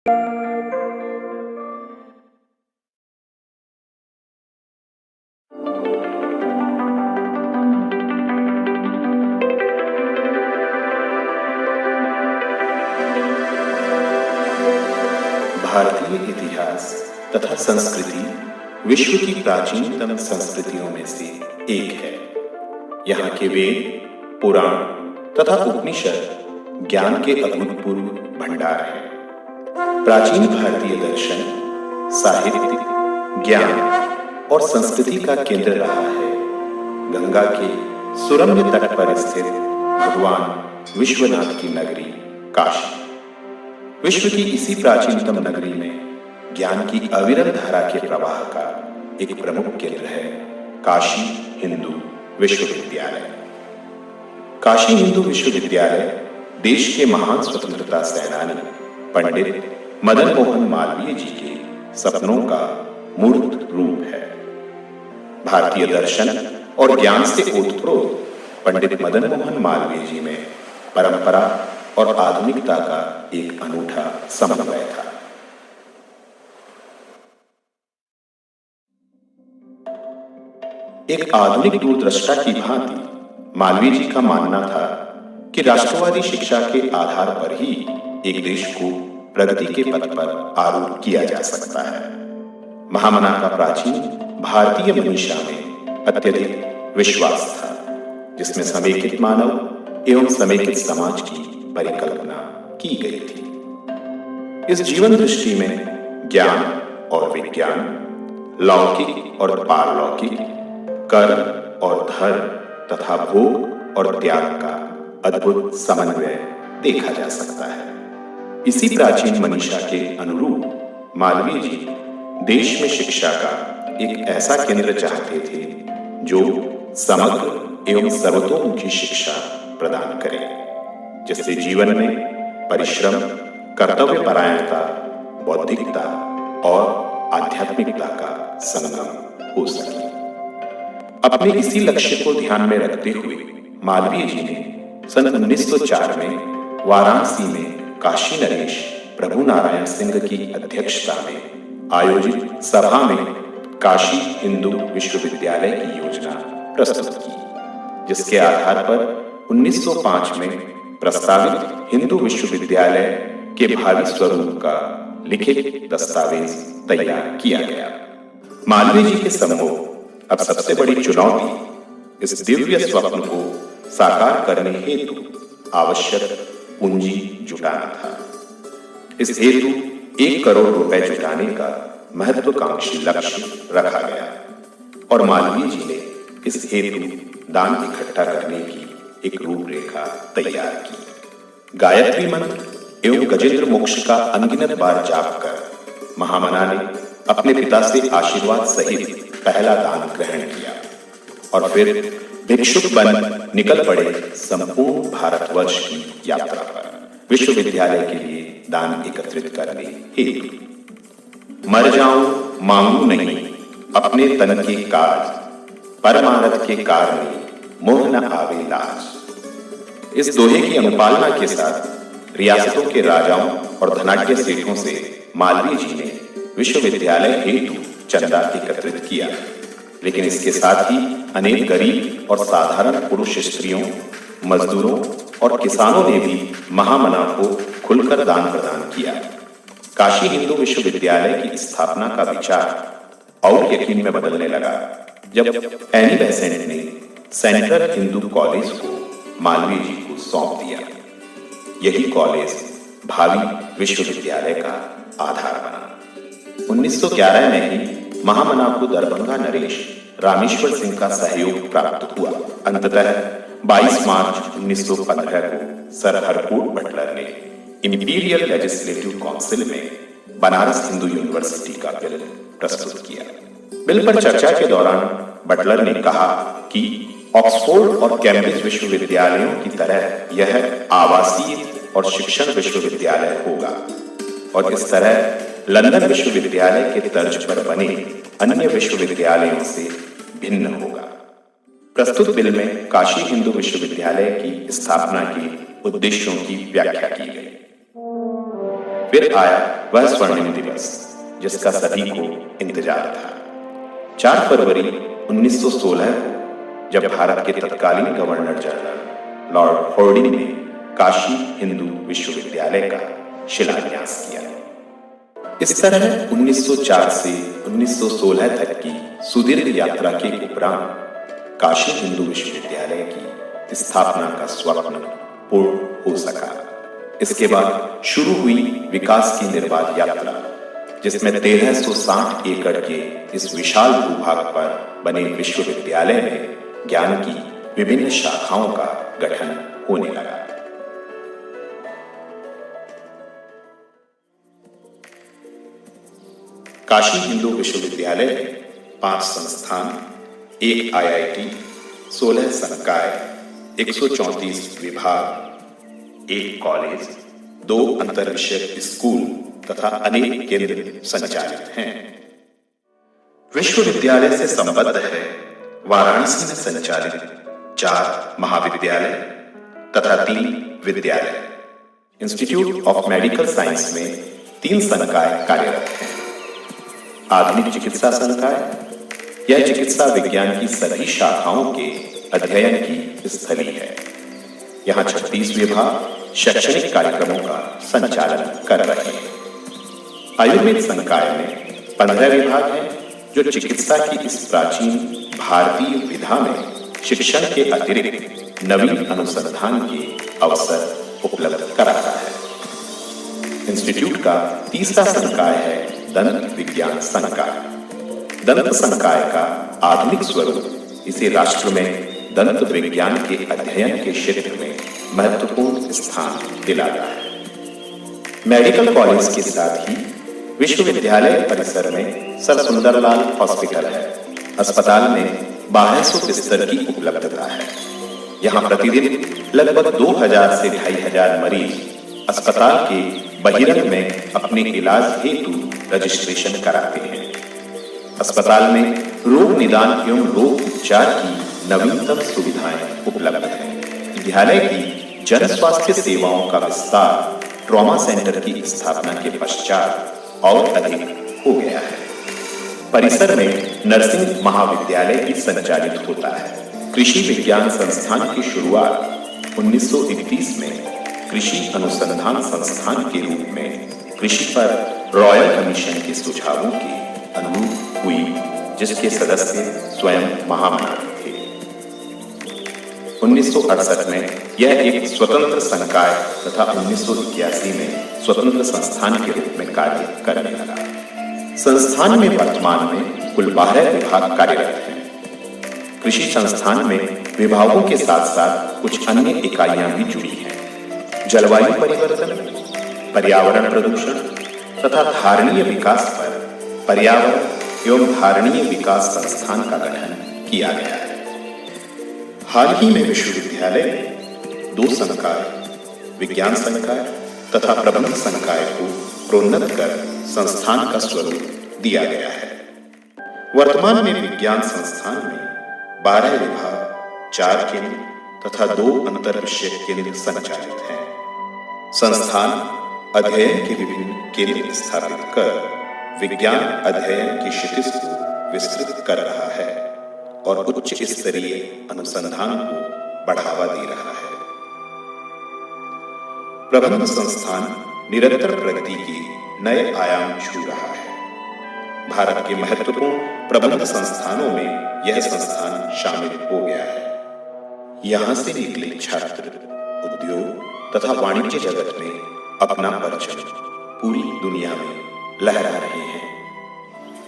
भारतीय इतिहास तथा संस्कृति विश्व की प्राचीनतम संस्कृतियों में से एक है। यहाँ के वेद, पुराण तथा उपनिषद ज्ञान के अभूतपूर्व भंडार हैं। प्राचीन भारतीय दर्शन, साहित्य, ज्ञान और संस्कृति का केंद्र रहा है। गंगा के सुरम्य तट पर स्थित भगवान विश्वनाथ की नगरी काशी, विश्व की इसी प्राचीनतम नगरी में ज्ञान की अविरल धारा के प्रवाह का एक प्रमुख केंद्र है काशी हिंदू विश्वविद्यालय। काशी हिंदू विश्वविद्यालय देश के महान स्वतंत्रता सेनानी पंडित मदन मोहन मालवीय जी के सपनों का मूर्त रूप है। भारतीय दर्शन और ज्ञान से ओतप्रोत पंडित मदन मोहन मालवीय जी में परंपरा और आधुनिकता का एक अनूठा समन्वय था। एक आधुनिक दूरदृष्टा की भांति मालवीय जी का मानना था कि राष्ट्रवादी शिक्षा के आधार पर ही एक देश को प्रगति के पथ पर आरूढ़ किया जा सकता है। महामना का प्राचीन भारतीय मनीषा में अत्यधिक विश्वास था, जिसमें समेकित मानव एवं समेकित समाज की परिकल्पना की गई थी। इस जीवन दृष्टि में ज्ञान और विज्ञान, लौकिक और पारलौकिक, कर्म और धर्म तथा भोग और त्याग का अद्भुत समन्वय देखा जा सकता है। इसी प्राचीन मनीषा के अनुरूप मालवीय जी देश में शिक्षा का एक ऐसा केंद्र चाहते थे जो समग्र एवं सर्वतोमुखी शिक्षा प्रदान करे, जिससे जीवन में परिश्रम, कर्तव्यपरायणता, बौद्धिकता और आध्यात्मिकता का संगम हो सके। अपने इसी लक्ष्य को ध्यान में रखते हुए मालवीय जी ने सन 1904 में वाराणसी में काशी नरेश प्रभु नारायण सिंह की अध्यक्षता में आयोजित सभा में काशी हिंदू विश्वविद्यालय की योजना प्रस्तुत की, जिसके आधार पर 1905 में प्रस्तावित हिंदू विश्वविद्यालय के भावी स्वरूप का लिखित दस्तावेज तैयार किया गया। मालवीय जी के सम्मुख अब सबसे बड़ी चुनौती इस दिव्य स्वप्न को साकार करने हेतु आवश्यक पूंजी जुटाना था। इस हेतु 1 करोड़ रुपए जुटाने का महत्वाकांक्षी लक्ष्य रखा गया और मालवीय जी ने इस हेतु दान इकट्ठा करने की एक रूपरेखा तैयार की। गायत्री मंत्र एवं गजेंद्र मोक्ष का अनगिनत बार जाप कर महामना ने अपने पिता से आशीर्वाद सहित पहला दान ग्रहण किया और फिर भिक्षुक बन निकल पड़े संपूर्ण भारतवर्ष की यात्रा पर विश्वविद्यालय के लिए दान एकत्रित करने हेतु। मर जाऊं मांगू नहीं अपने तन के काज, परमानंद के कारणे मोह न आवे लाज। इस दोहे की अनुपालना के साथ रियासतों के राजाओं और धनाढ्य सेठों से मालवीय जी ने विश्वविद्यालय हेतु चंदा एकत्रित किया, लेकिन इसके साथ ही अनेक गरीब और साधारण पुरुष स्त्रियों, मजदूरों और किसानों ने भी महामना को खुलकर दान प्रदान किया। काशी हिंदू विश्वविद्यालय की स्थापना का विचार और यकीन में बदलने लगा जब एनी बेसेंट ने सेंट्रल हिंदू कॉलेज को मालवीय जी को सौंप दिया। यही कॉलेज भावी विश्वविद्यालय का आधार बना। 1911 में ही महामना को दरभंगा नरेश रामेश्वर सिंह का सहयोग प्राप्त हुआ। अंततः 22 मार्च 1915 को सर हरकोट बटलर ने इंपीरियल लेजिस्लेटिव काउंसिल में बनारस हिंदू यूनिवर्सिटी का बिल प्रस्तुत किया। बिल पर चर्चा के दौरान बटलर ने कहा कि ऑक्सफोर्ड और कैम्ब्रिज विश्वविद्यालयों की तरह यह आवासीय और शिक्षण विश्वविद्यालय होगा और इस तरह लंदन विश्वविद्यालय के तर्ज पर बने अन्य विश्वविद्यालयों से भिन्न होगा। प्रस्तुत बिल में काशी हिंदू विश्वविद्यालय की स्थापना के उद्देश्यों की व्याख्या की गई। फिर आया वह स्वर्णिम दिवस जिसका सभी को इंतजार था। 4 फरवरी 1916 को जब भारत के तत्कालीन गवर्नर जनरल लॉर्ड हॉर्डिंग ने काशी हिंदू विश्वविद्यालय का शिलान्यास किया। इस तरह 1904 से 1916 तक की सुदीर्घ यात्रा के उपरांत काशी हिंदू विश्वविद्यालय की स्थापना का स्वप्न पूर्ण हो सका। इसके बाद शुरू हुई विकास की निर्बाध यात्रा, जिसमें 1360 एकड़ के इस विशाल भूभाग पर बने विश्वविद्यालय में ज्ञान की विभिन्न शाखाओं का गठन होने लगा। काशी हिंदू विश्वविद्यालय में 5 संस्थान, 1 IIT, 16 संकाय, 134 विभाग, 1 कॉलेज, 2 अंतरविषयक स्कूल तथा अनेक केंद्र संचालित हैं। विश्वविद्यालय से संबद्ध है वाराणसी में संचालित 4 महाविद्यालय तथा 3 विद्यालय। इंस्टीट्यूट ऑफ मेडिकल साइंस में 3 संकाय कार्यरत हैं। आधुनिक चिकित्सा संकाय, यह चिकित्सा विज्ञान की सभी शाखाओं के अध्ययन की स्थली है। यहाँ 36 विभाग शैक्षणिक कार्यक्रमों का संचालन कर रहे हैं। आयुर्वेद संकाय में 15 विभाग हैं जो चिकित्सा की इस प्राचीन भारतीय विधा में शिक्षण के अतिरिक्त नवीन अनुसंधान के अवसर उपलब्ध कराता है। इंस्टीट्यूट का तीसरा संकाय है दंत विज्ञान संकाय। दंत संकाय का आधुनिक स्वरूप इसे राष्ट्र में दंत विज्ञान के अध्ययन के क्षेत्र में महत्वपूर्ण स्थान दिलाता है। मेडिकल कॉलेज के साथ ही विश्वविद्यालय परिसर में सर सुंदरलाल हॉस्पिटल है। अस्पताल में 1200 बिस्तर की उपलब्धता है। यहाँ प्रतिदिन लगभग 2000 से 2500 मरीज अस्पताल के बहिरंग में अपने इलाज हेतु रजिस्ट्रेशन कराते हैं। अस्पताल में रोग निदान एवं रोग उपचार की नवीनतम सुविधाएं उपलब्ध हैं। विद्यालय की जन स्वास्थ्य सेवाओं का विस्तार ट्रॉमा सेंटर की स्थापना के पश्चात और अधिक हो गया है। परिसर में नर्सिंग महाविद्यालय भी संचालित होता है। कृषि विज्ञान संस्थान की शुरुआत 1931 में कृषि अनुसंधान संस्थान के रूप में कृषि पर रॉयल कमीशन के सुझावों के अनुरूप हुई, जिसके सदस्य स्वयं महामनाथ थे। 1968 में यह एक स्वतंत्र संकाय तथा 1981 में स्वतंत्र संस्थान के रूप में कार्य करने लगा। संस्थान में वर्तमान में कुल 12 विभाग कार्यरत हैं। कृषि संस्थान में विभागों के साथ साथ कुछ अन्य इकाइयां भी जुड़ी हैं। जलवायु परिवर्तन, पर्यावरण प्रदूषण तथा धारणीय विकास पर पर्यावरण एवं धारणीय विकास संस्थान का गठन किया गया है। हाल ही में विश्वविद्यालय में 2 संकाय, विज्ञान संकाय तथा प्रबंध संकाय को प्रोन्नत कर संस्थान का स्वरूप दिया गया है। वर्तमान में विज्ञान संस्थान में 12 विभाग, 4 केंद्र तथा 2 अंतरविषयक केंद्र संचालित हैं। संस्थान अध्ययन के विभिन्न केंद्र स्थापित कर विज्ञान अध्ययन की क्षितिज को विस्तृत कर रहा है और उच्च स्तरीय अनुसंधान को बढ़ावा दे रहा है। प्रबंध संस्थान निरंतर प्रगति के नए आयाम छू रहा है। भारत के महत्वपूर्ण प्रबंध संस्थानों में यह संस्थान शामिल हो गया है। यहाँ से निकले छात्र उद्योग तथा वाणिज्य जगत में अपना परचम पूरी दुनिया में लहरा रहे हैं।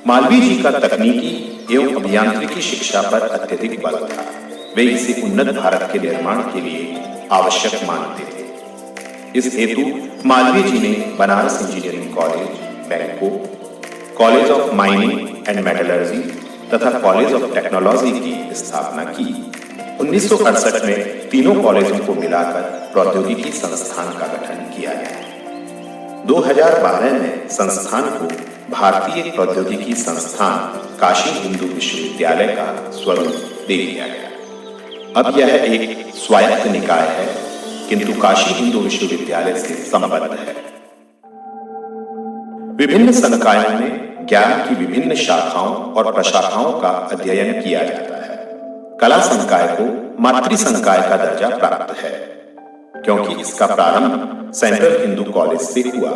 मालवीय जी का तकनीकी एवं अभियांत्रिकी शिक्षा पर अत्यधिक बल था। वे इसे उन्नत भारत के निर्माण के लिए आवश्यक मानते थे। इस हेतु मालवीय जी ने Banaras engineering college, Bangkok, college of mining and metallurgy तथा कॉलेज ऑफ टेक्नोलॉजी की स्थापना की। 1968 में तीनों कॉलेजों को मिलाकर प्रौद्योगिकी संस्थान का गठन किया गया। 2012 में संस्थान को भारतीय प्रौद्योगिकी संस्थान काशी हिंदू विश्वविद्यालय का स्वरूप दे दिया गया। अब यह एक स्वायत्त निकाय है, किंतु काशी हिंदू विश्वविद्यालय से संबद्ध है। विभिन्न संकायों में ज्ञान की विभिन्न शाखाओं और प्रशाखाओं का अध्ययन किया जाता है। कला संकाय को मातृ संकाय का दर्जा प्राप्त है, क्योंकि इसका प्रारंभ सेंट्रल हिंदू कॉलेज से हुआ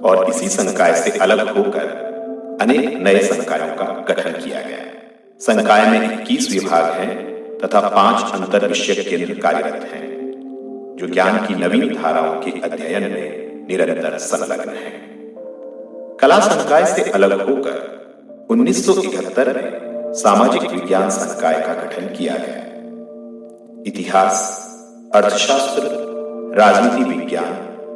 और इसी संकाय से अलग होकर अनेक नए संकायों का गठन किया गया। संकाय में 21 विभाग हैं तथा 5 अंतर विषयक केंद्र कार्यरत हैं, जो ज्ञान की नवीन धाराओं के अध्ययन में निरंतर संलग्न हैं। कला संकाय से अलग होकर 1971 में सामाजिक विज्ञान संकाय का गठन किया गया। इतिहास, अर्थशास्त्र, राजनीति विज्ञान,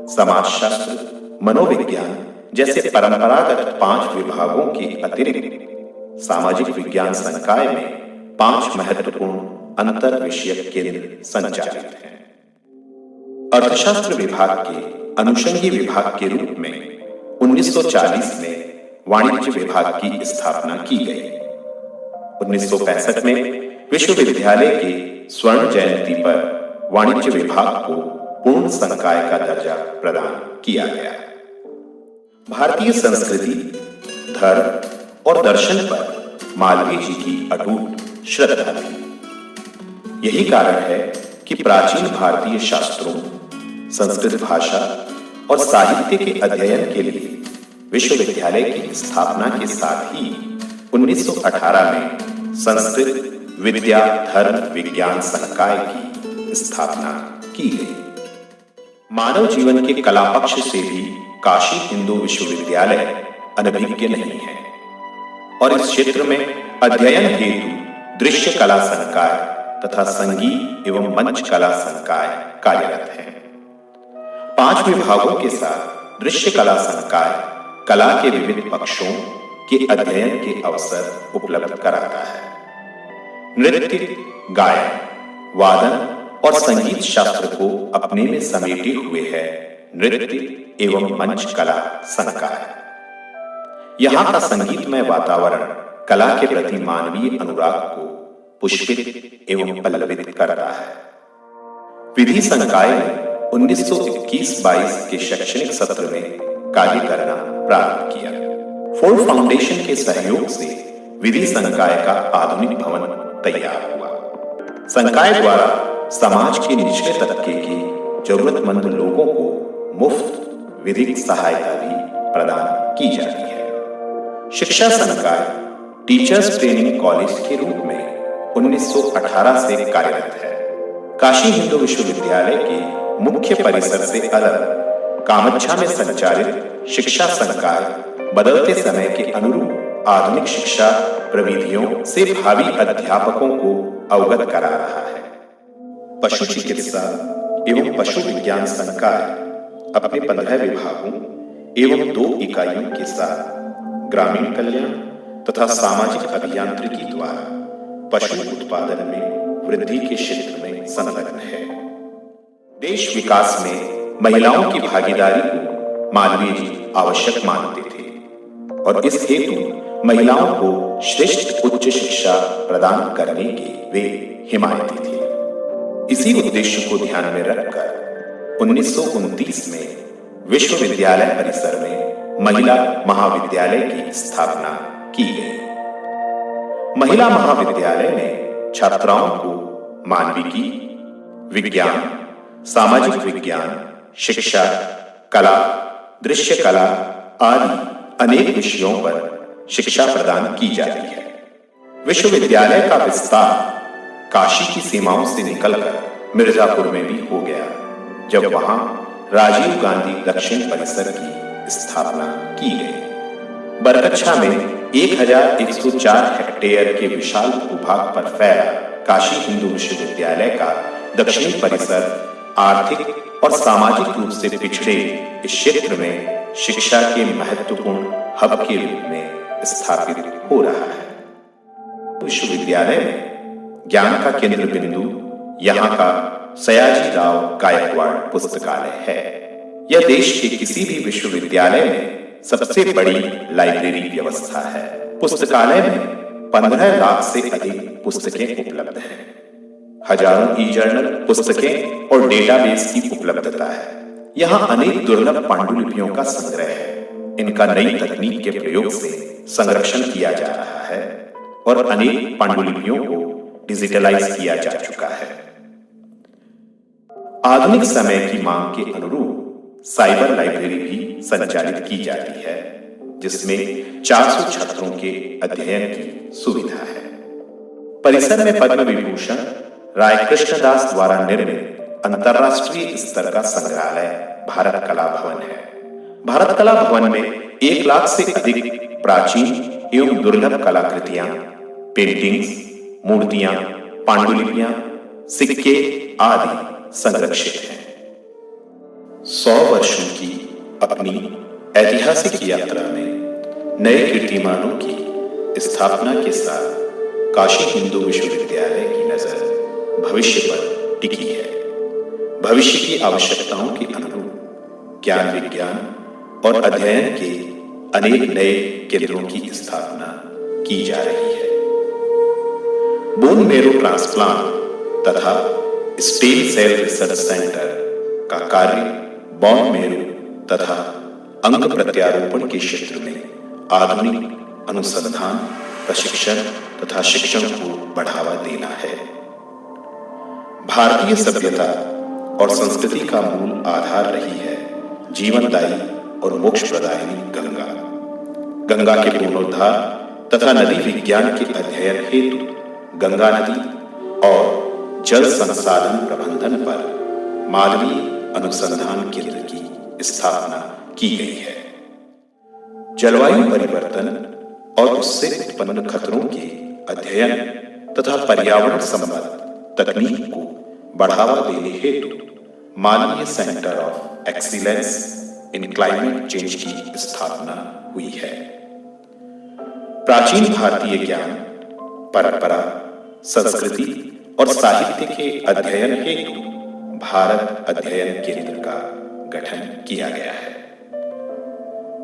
समाजशास्त्र, मनोविज्ञान जैसे परंपरागत 5 विभागों के अतिरिक्त सामाजिक विज्ञान संकाय में 5 महत्वपूर्ण अंतर विषयक केंद्र संचालित हैं। अर्थशास्त्र विभाग के अनुषंगी विभाग के रूप में 1940 में वाणिज्य विभाग की स्थापना की गई। 1965 में विश्वविद्यालय के स्वर्ण जयंती पर वाणिज्य विभाग को पूर्ण संकाय का दर्जा प्रदान किया गया। भारतीय संस्कृति, धर्म और दर्शन पर मालवीय जी की अटूट श्रद्धा थी। यही कारण है कि प्राचीन भारतीय शास्त्रों, संस्कृत भाषा और साहित्य के अध्ययन के लिए विश्वविद्यालय की स्थापना के साथ ही 1918 में संस्कृत विद्या धर्म विज्ञान संकाय की स्थापना की गई। मानव जीवन के कला पक्ष से भी काशी हिंदू विश्वविद्यालय अनभिज्ञ नहीं है और इस क्षेत्र में अध्ययन हेतु दृश्य कला संकाय तथा संगीत एवं मंच कला संकाय कार्यरत है। 5 विभागों के साथ दृश्य कला संकाय कला के विविध पक्षों के अध्ययन के अवसर उपलब्ध कराता है। नृत्य, गायन, वादन और संगीत शास्त्र को अपने में समेटे हुए है नृत्य एवं मंच कला संकाय। यहाँ का संगीतमय वातावरण कला के प्रति मानवीय अनुराग को पुष्पित एवं पल्लवित करता है। विधि संकाय ने 1921-22 के शैक्षणिक सत्र में कार्य करना प्रारंभ किया। फोर्ड फाउंडेशन के सहयोग से विधि संकाय का आधुनिक भवन तैयार हुआ। संकाय द्वारा समाज के निचले तबके के जरूरतमंद लोगों को मुफ्त विधिक सहायता भी प्रदान की जाती है। शिक्षा संकाय टीचर्स ट्रेनिंग कॉलेज के रूप में 1918 से कार्यरत है। काशी हिंदू विश्वविद्यालय के मुख्य परिसर से अलग कामाख्या में संचालित शिक्षा संकाय बदलते समय के अनुरूप आधुनिक शिक्षा प्रविधियों से भावी अध्यापकों को अवगत करा रहा है। पशु चिकित्सा एवं पशु विज्ञान संकाय अपने 15 विभागों एवं 2 इकाइयों के साथ ग्रामीण कल्याण तथा सामाजिक अभियांत्रिकी द्वारा पशु उत्पादन में वृद्धि के क्षेत्र में संलग्न है। देश विकास में महिलाओं की भागीदारी को मालवीय जी आवश्यक मानते थे और इस हेतु महिलाओं को श्रेष्ठ उच्च शिक्षा प्रदान करने के वे हिमायती थे। इसी उद्देश्य को ध्यान में रखकर 1929 में विश्वविद्यालय परिसर में महिला महाविद्यालय की स्थापना की गई। महिला महाविद्यालय में छात्राओं को मानविकी, विज्ञान, सामाजिक विज्ञान, शिक्षा, कला, दृश्य कला आदि अनेक विषयों पर शिक्षा प्रदान की जाती है। विश्वविद्यालय का विस्तार काशी की सीमाओं से निकलकर मिर्जापुर में भी हो गया, जब वहां राजीव गांधी दक्षिण परिसर की स्थापना की गई। बरकच्छा में 1104 हेक्टेयर के विशाल भूभाग पर फैला काशी हिंदू विश्वविद्यालय का दक्षिणी परिसर आर्थिक और सामाजिक रूप से पिछड़े इस क्षेत्र में शिक्षा के महत्वपूर्ण हब के रूप में स्थापित हो रहा है। विश्वविद्यालय में ज्ञान का केंद्र बिंदु यहाँ का सयाजी राव गायकवाड़ पुस्तकालय है। यह देश के किसी भी विश्वविद्यालय में सबसे बड़ी लाइब्रेरी व्यवस्था है। पुस्तकालय में 15 लाख से अधिक पुस्तकें उपलब्ध हैं। हजारों ई जर्नल पुस्तकें और डेटाबेस की उपलब्धता है। यहाँ अनेक दुर्लभ पांडुलिपियों का संग्रह है। इनका नई तकनीक के प्रयोग से संरक्षण किया जा रहा है और अनेक पांडुलिपियों को डिजिटलाइज किया जा चुका है। आधुनिक समय की मांग के अनुरूप साइबर लाइब्रेरी भी संचालित की जाती है, जिसमें 400 छात्रों के अध्ययन की सुविधा है। परिसर में पद्म विभूषण राय कृष्णदास द्वारा निर्मित अंतर्राष्ट्रीय स्तर का संग्रहालय भारत कला भवन है। भारत कला भवन में 1 लाख से अधिक प्राचीन एवं दुर्लभ कलाकृतियां, पेंटिंग्स, मूर्तियां, पांडुलिपियां, सिक्के आदि संरक्षित हैं। 100 वर्षों की अपनी ऐतिहासिक यात्रा में नए कीर्तिमानों की स्थापना के साथ काशी हिंदू विश्वविद्यालय की नजर भविष्य पर टिकी है। भविष्य की आवश्यकताओं के अनुरूप ज्ञान विज्ञान और अध्ययन के अनेक नए केंद्रों की स्थापना की जा रही है। बोन मैरो ट्रांसप्लांट तथा स्टेम सेल रिसर्च सेंटर का कार्य बोन मैरो तथा अंग प्रत्यारोपण के क्षेत्र में आधुनिक अनुसंधान, प्रशिक्षण तथा शिक्षण को बढ़ावा देना है। भारतीय सभ्यता और संस्कृति का मूल आधार रही है जीवनदायी और मोक्ष प्रदायिनी गंगा। गंगा के पुनरुद्धार तथा नदी विज्ञान के अध्ययन हेतु गंगा नदी और जल संसाधन प्रबंधन पर मालवीय अनुसंधान केंद्र की स्थापना की गई है। जलवायु परिवर्तन और उससे उत्पन्न खतरों के अध्ययन तथा पर्यावरण संबंध तकनीक को बढ़ावा देने हेतु माननीय centre of excellence in climate change की स्थापना हुई है। प्राचीन भारतीय ज्ञान, परंपरा, संस्कृति और साहित्य के अध्ययन हेतु भारत अध्ययन केंद्र का गठन किया गया है।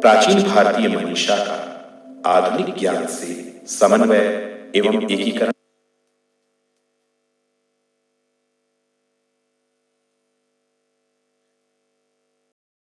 प्राचीन भारतीय मनीषा का आधुनिक ज्ञान से समन्वय एवं एकीकरण